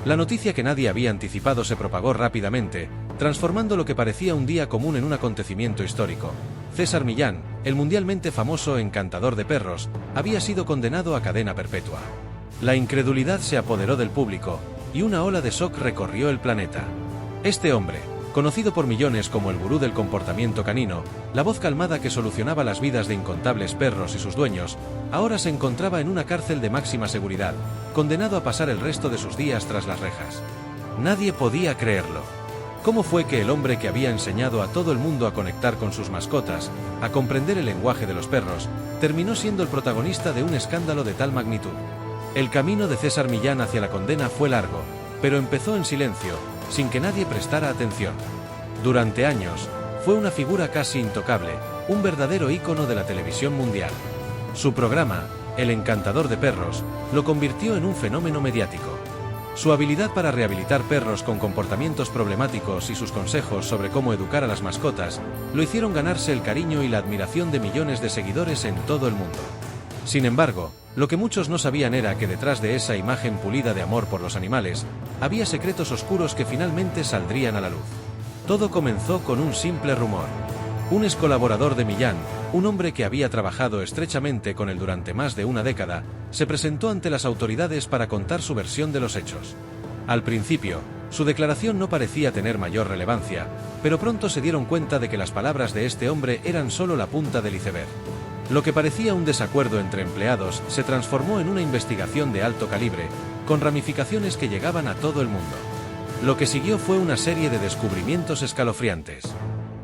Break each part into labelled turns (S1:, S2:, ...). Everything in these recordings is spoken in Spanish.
S1: La noticia que nadie había anticipado se propagó rápidamente, transformando lo que parecía un día común en un acontecimiento histórico. César Millán, el mundialmente famoso encantador de perros, había sido condenado a cadena perpetua. La incredulidad se apoderó del público, y una ola de shock recorrió el planeta. Este hombre, conocido por millones como el gurú del comportamiento canino, la voz calmada que solucionaba las vidas de incontables perros y sus dueños, ahora se encontraba en una cárcel de máxima seguridad, condenado a pasar el resto de sus días tras las rejas. Nadie podía creerlo. ¿Cómo fue que el hombre que había enseñado a todo el mundo a conectar con sus mascotas, a comprender el lenguaje de los perros, terminó siendo el protagonista de un escándalo de tal magnitud? El camino de César Millán hacia la condena fue largo, pero empezó en silencio, sin que nadie prestara atención. Durante años, fue una figura casi intocable, un verdadero ícono de la televisión mundial. Su programa, El Encantador de Perros, lo convirtió en un fenómeno mediático. Su habilidad para rehabilitar perros con comportamientos problemáticos y sus consejos sobre cómo educar a las mascotas, lo hicieron ganarse el cariño y la admiración de millones de seguidores en todo el mundo. Sin embargo, lo que muchos no sabían era que detrás de esa imagen pulida de amor por los animales, había secretos oscuros que finalmente saldrían a la luz. Todo comenzó con un simple rumor. Un excolaborador de Millán, un hombre que había trabajado estrechamente con él durante más de una década, se presentó ante las autoridades para contar su versión de los hechos. Al principio, su declaración no parecía tener mayor relevancia, pero pronto se dieron cuenta de que las palabras de este hombre eran solo la punta del iceberg. Lo que parecía un desacuerdo entre empleados se transformó en una investigación de alto calibre, con ramificaciones que llegaban a todo el mundo. Lo que siguió fue una serie de descubrimientos escalofriantes.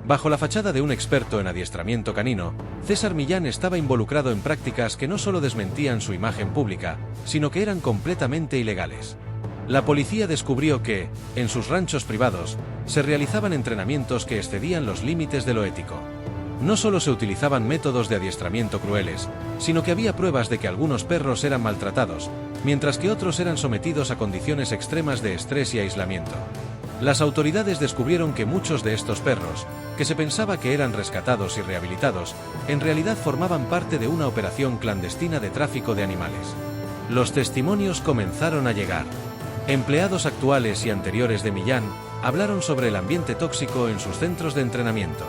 S1: Bajo la fachada de un experto en adiestramiento canino, César Millán estaba involucrado en prácticas que no solo desmentían su imagen pública, sino que eran completamente ilegales. La policía descubrió que, en sus ranchos privados, se realizaban entrenamientos que excedían los límites de lo ético. No solo se utilizaban métodos de adiestramiento crueles, sino que había pruebas de que algunos perros eran maltratados, mientras que otros eran sometidos a condiciones extremas de estrés y aislamiento. Las autoridades descubrieron que muchos de estos perros, que se pensaba que eran rescatados y rehabilitados, en realidad formaban parte de una operación clandestina de tráfico de animales. Los testimonios comenzaron a llegar. Empleados actuales y anteriores de Millán hablaron sobre el ambiente tóxico en sus centros de entrenamiento.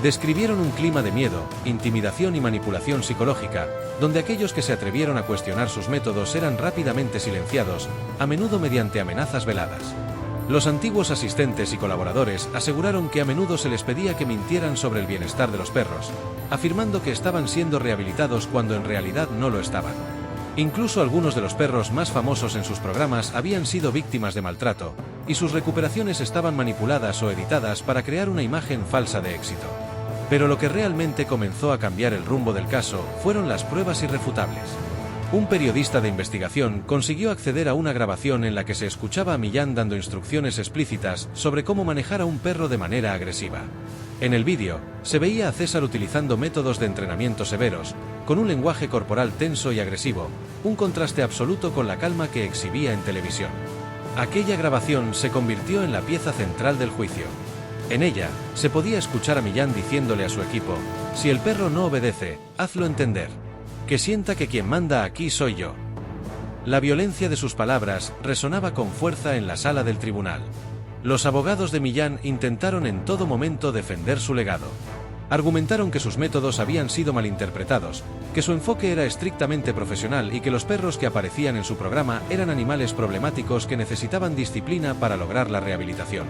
S1: Describieron un clima de miedo, intimidación y manipulación psicológica, donde aquellos que se atrevieron a cuestionar sus métodos eran rápidamente silenciados, a menudo mediante amenazas veladas. Los antiguos asistentes y colaboradores aseguraron que a menudo se les pedía que mintieran sobre el bienestar de los perros, afirmando que estaban siendo rehabilitados cuando en realidad no lo estaban. Incluso algunos de los perros más famosos en sus programas habían sido víctimas de maltrato, y sus recuperaciones estaban manipuladas o editadas para crear una imagen falsa de éxito. Pero lo que realmente comenzó a cambiar el rumbo del caso fueron las pruebas irrefutables. Un periodista de investigación consiguió acceder a una grabación en la que se escuchaba a Millán dando instrucciones explícitas sobre cómo manejar a un perro de manera agresiva. En el vídeo, se veía a César utilizando métodos de entrenamiento severos, con un lenguaje corporal tenso y agresivo, un contraste absoluto con la calma que exhibía en televisión. Aquella grabación se convirtió en la pieza central del juicio. En ella, se podía escuchar a Millán diciéndole a su equipo: si el perro no obedece, hazlo entender. Que sienta que quien manda aquí soy yo. La violencia de sus palabras resonaba con fuerza en la sala del tribunal. Los abogados de Millán intentaron en todo momento defender su legado. Argumentaron que sus métodos habían sido malinterpretados, que su enfoque era estrictamente profesional y que los perros que aparecían en su programa eran animales problemáticos que necesitaban disciplina para lograr la rehabilitación.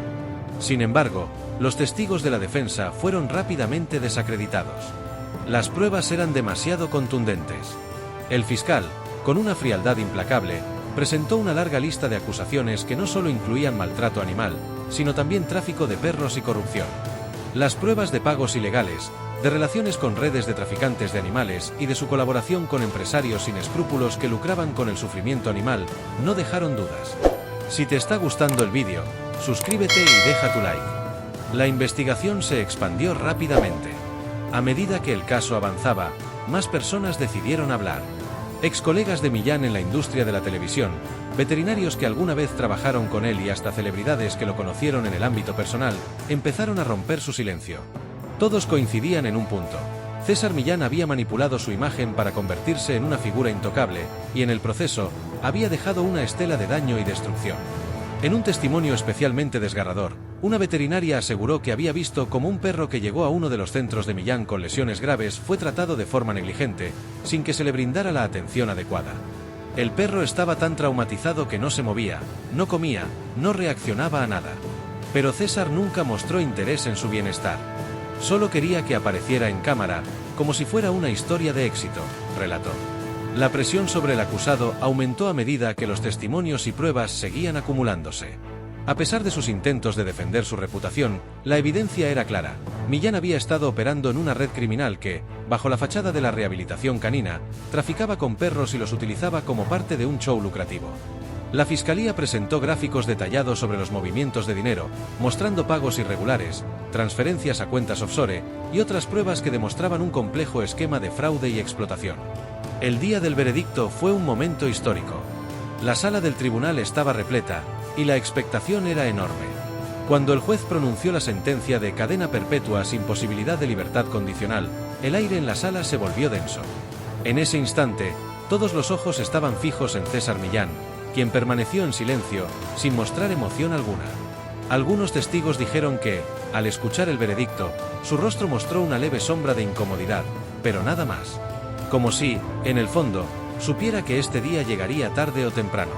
S1: Sin embargo, los testigos de la defensa fueron rápidamente desacreditados. Las pruebas eran demasiado contundentes. El fiscal, con una frialdad implacable, presentó una larga lista de acusaciones que no solo incluían maltrato animal, sino también tráfico de perros y corrupción. Las pruebas de pagos ilegales, de relaciones con redes de traficantes de animales y de su colaboración con empresarios sin escrúpulos que lucraban con el sufrimiento animal, no dejaron dudas. Si te está gustando el vídeo, suscríbete y deja tu like. La investigación se expandió rápidamente. A medida que el caso avanzaba, más personas decidieron hablar. Excolegas de Millán en la industria de la televisión, veterinarios que alguna vez trabajaron con él y hasta celebridades que lo conocieron en el ámbito personal, empezaron a romper su silencio. Todos coincidían en un punto: César Millán había manipulado su imagen para convertirse en una figura intocable, y en el proceso, había dejado una estela de daño y destrucción. En un testimonio especialmente desgarrador, una veterinaria aseguró que había visto cómo un perro que llegó a uno de los centros de Millán con lesiones graves fue tratado de forma negligente, sin que se le brindara la atención adecuada. El perro estaba tan traumatizado que no se movía, no comía, no reaccionaba a nada. Pero César nunca mostró interés en su bienestar. Solo quería que apareciera en cámara, como si fuera una historia de éxito, relató. La presión sobre el acusado aumentó a medida que los testimonios y pruebas seguían acumulándose. A pesar de sus intentos de defender su reputación, la evidencia era clara. Millán había estado operando en una red criminal que, bajo la fachada de la rehabilitación canina, traficaba con perros y los utilizaba como parte de un show lucrativo. La fiscalía presentó gráficos detallados sobre los movimientos de dinero, mostrando pagos irregulares, transferencias a cuentas offshore y otras pruebas que demostraban un complejo esquema de fraude y explotación. El día del veredicto fue un momento histórico. La sala del tribunal estaba repleta, y la expectación era enorme. Cuando el juez pronunció la sentencia de cadena perpetua sin posibilidad de libertad condicional, el aire en la sala se volvió denso. En ese instante, todos los ojos estaban fijos en César Millán, quien permaneció en silencio, sin mostrar emoción alguna. Algunos testigos dijeron que, al escuchar el veredicto, su rostro mostró una leve sombra de incomodidad, pero nada más. Como si, en el fondo, supiera que este día llegaría tarde o temprano.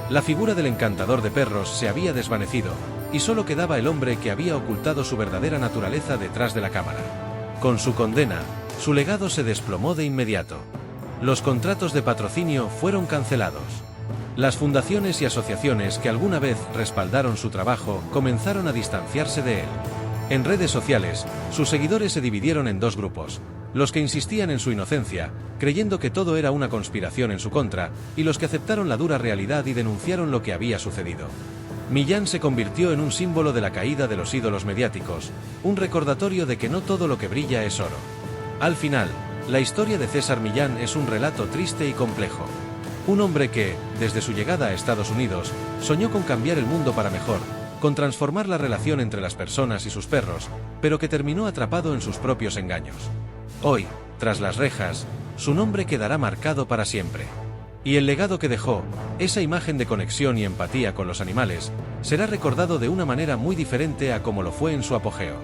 S1: La figura del encantador de perros se había desvanecido, y solo quedaba el hombre que había ocultado su verdadera naturaleza detrás de la cámara. Con su condena, su legado se desplomó de inmediato. Los contratos de patrocinio fueron cancelados. Las fundaciones y asociaciones que alguna vez respaldaron su trabajo comenzaron a distanciarse de él. En redes sociales, sus seguidores se dividieron en dos grupos: los que insistían en su inocencia, creyendo que todo era una conspiración en su contra, y los que aceptaron la dura realidad y denunciaron lo que había sucedido. Millán se convirtió en un símbolo de la caída de los ídolos mediáticos, un recordatorio de que no todo lo que brilla es oro. Al final, la historia de César Millán es un relato triste y complejo. Un hombre que, desde su llegada a Estados Unidos, soñó con cambiar el mundo para mejor, con transformar la relación entre las personas y sus perros, pero que terminó atrapado en sus propios engaños. Hoy, tras las rejas, su nombre quedará marcado para siempre. Y el legado que dejó, esa imagen de conexión y empatía con los animales, será recordado de una manera muy diferente a como lo fue en su apogeo.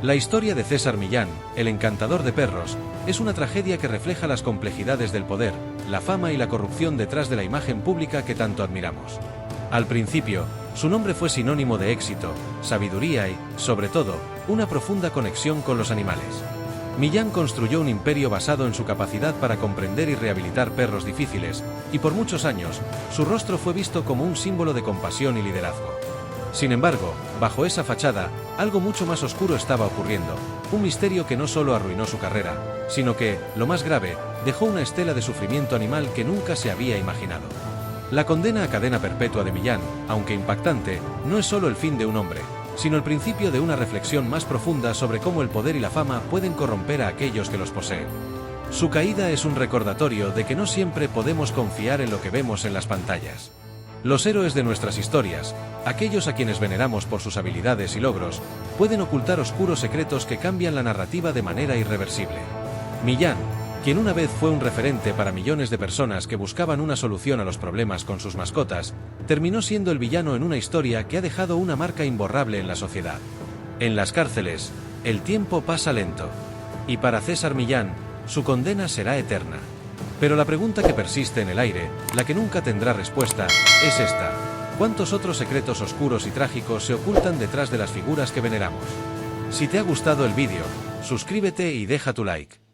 S1: La historia de César Millán, el encantador de perros, es una tragedia que refleja las complejidades del poder, la fama y la corrupción detrás de la imagen pública que tanto admiramos. Al principio, su nombre fue sinónimo de éxito, sabiduría y, sobre todo, una profunda conexión con los animales. Millán construyó un imperio basado en su capacidad para comprender y rehabilitar perros difíciles, y por muchos años, su rostro fue visto como un símbolo de compasión y liderazgo. Sin embargo, bajo esa fachada, algo mucho más oscuro estaba ocurriendo, un misterio que no solo arruinó su carrera, sino que, lo más grave, dejó una estela de sufrimiento animal que nunca se había imaginado. La condena a cadena perpetua de Millán, aunque impactante, no es solo el fin de un hombre, sino el principio de una reflexión más profunda sobre cómo el poder y la fama pueden corromper a aquellos que los poseen. Su caída es un recordatorio de que no siempre podemos confiar en lo que vemos en las pantallas. Los héroes de nuestras historias, aquellos a quienes veneramos por sus habilidades y logros, pueden ocultar oscuros secretos que cambian la narrativa de manera irreversible. Millán, quien una vez fue un referente para millones de personas que buscaban una solución a los problemas con sus mascotas, terminó siendo el villano en una historia que ha dejado una marca imborrable en la sociedad. En las cárceles, el tiempo pasa lento. Y para César Millán, su condena será eterna. Pero la pregunta que persiste en el aire, la que nunca tendrá respuesta, es esta: ¿cuántos otros secretos oscuros y trágicos se ocultan detrás de las figuras que veneramos? Si te ha gustado el vídeo, suscríbete y deja tu like.